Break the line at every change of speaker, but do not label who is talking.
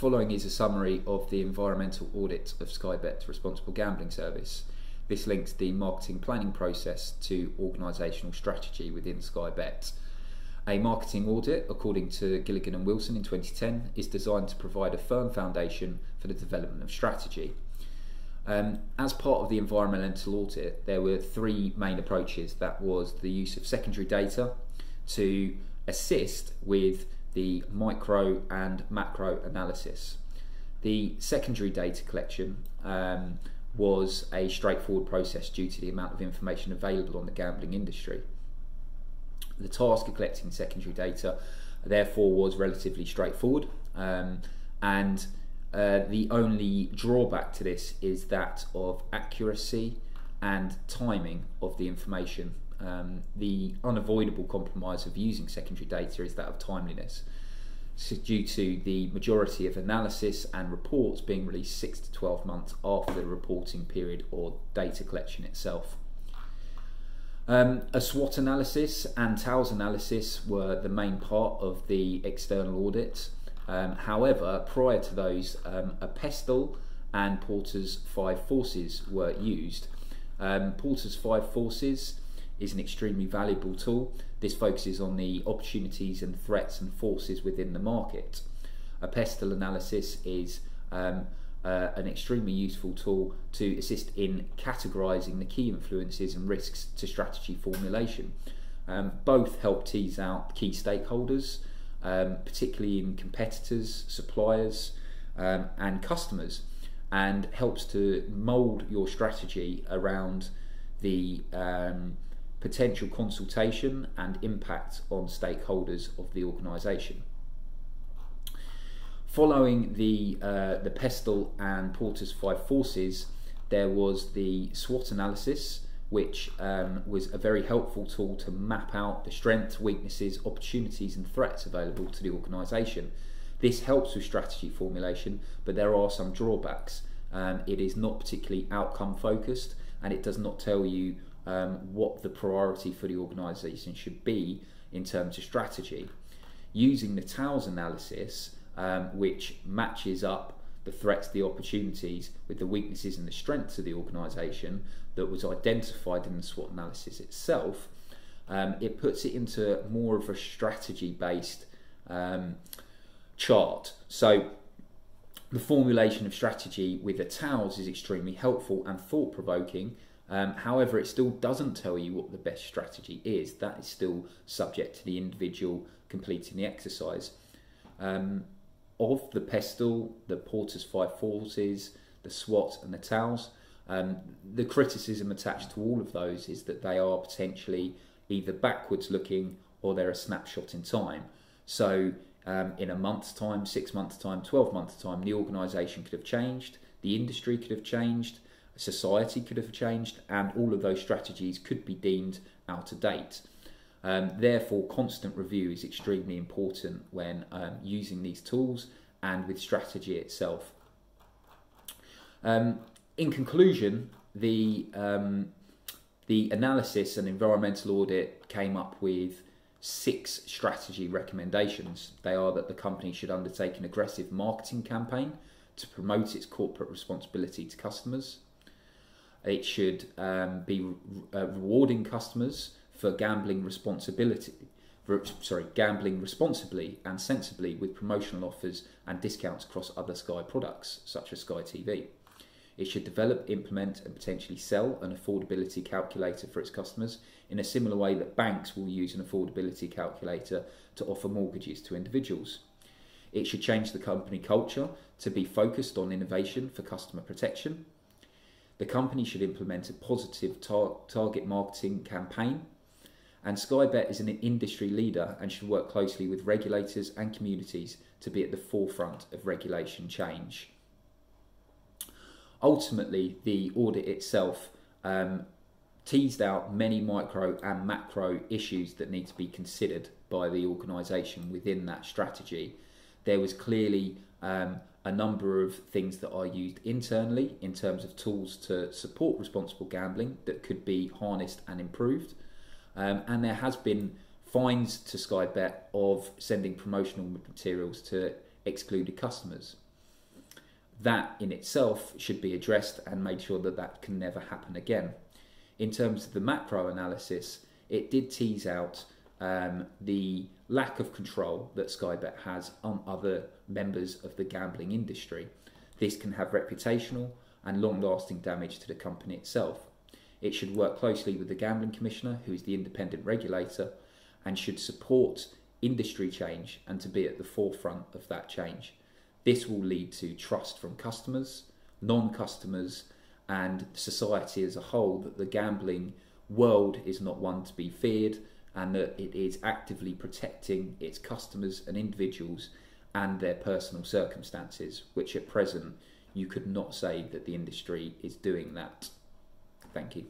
following is a summary of the environmental audit of Sky Bet's responsible gambling service. This links the marketing planning process to organisational strategy within Sky Bet. A marketing audit, according to Gilligan and Wilson in 2010, is designed to provide a firm foundation for the development of strategy. As part of the environmental audit, there were three main approaches. That was the use of secondary data to assist with the micro and macro analysis. The secondary data collection was a straightforward process due to the amount of information available on the gambling industry. The task of collecting secondary data therefore was relatively straightforward, and the only drawback to this is that of accuracy and timing of the information. The unavoidable compromise of using secondary data is that of timeliness, due to the majority of analysis and reports being released 6 to 12 months after the reporting period or data collection itself. A SWOT analysis and TALS analysis were the main part of the external audit. However, prior to those, a PESTEL and Porter's 5 forces were used. Porter's 5 forces is an extremely valuable tool. This focuses on the opportunities and threats and forces within the market. A PESTEL analysis is an extremely useful tool to assist in categorising the key influences and risks to strategy formulation. Both help tease out key stakeholders, particularly in competitors, suppliers, and customers, and helps to mould your strategy around the potential consultation and impact on stakeholders of the organisation. Following the PESTEL and Porter's 5 forces, there was the SWOT analysis, which was a very helpful tool to map out the strengths, weaknesses, opportunities and threats available to the organisation. This helps with strategy formulation, but there are some drawbacks. It is not particularly outcome focused, and it does not tell you what the priority for the organisation should be in terms of strategy. Using the TALS analysis, which matches up the threats, the opportunities with the weaknesses and the strengths of the organisation that was identified in the SWOT analysis itself, it puts it into more of a strategy based chart. So the formulation of strategy with the TALS is extremely helpful and thought provoking. However, it still doesn't tell you what the best strategy is. That is still subject to the individual completing the exercise. Of the PESTEL, the Porter's 5 forces, the SWOT and the TALS, the criticism attached to all of those is that they are potentially either backwards looking or they're a snapshot in time. So in a month's time, 6 months' time, 12 months' time, the organisation could have changed, the industry could have changed, society could have changed, and all of those strategies could be deemed out of date. Therefore, constant review is extremely important when using these tools and with strategy itself. In conclusion, the analysis and environmental audit came up with 6 strategy recommendations. They are that the company should undertake an aggressive marketing campaign to promote its corporate responsibility to customers. It should be rewarding customers for gambling responsibly and sensibly with promotional offers and discounts across other Sky products, such as Sky TV. It should develop, implement and potentially sell an affordability calculator for its customers in a similar way that banks will use an affordability calculator to offer mortgages to individuals. It should change the company culture to be focused on innovation for customer protection. The company should implement a positive target marketing campaign. And Sky Bet is an industry leader and should work closely with regulators and communities to be at the forefront of regulation change. Ultimately, the audit itself teased out many micro and macro issues that need to be considered by the organisation within that strategy. There was clearly a number of things that are used internally in terms of tools to support responsible gambling that could be harnessed and improved. And there has been fines to Sky Bet of sending promotional materials to excluded customers. that in itself should be addressed and made sure that that can never happen again. In terms of the macro analysis, it did tease out the lack of control that Sky Bet has on other members of the gambling industry. This can have reputational and long-lasting damage to the company itself. It should work closely with the Gambling Commissioner, who is the independent regulator, and should support industry change and to be at the forefront of that change. This will lead to trust from customers, non-customers, and society as a whole that the gambling world is not one to be feared, and that it is actively protecting its customers and individuals and their personal circumstances, which at present you could not say that the industry is doing that. Thank you.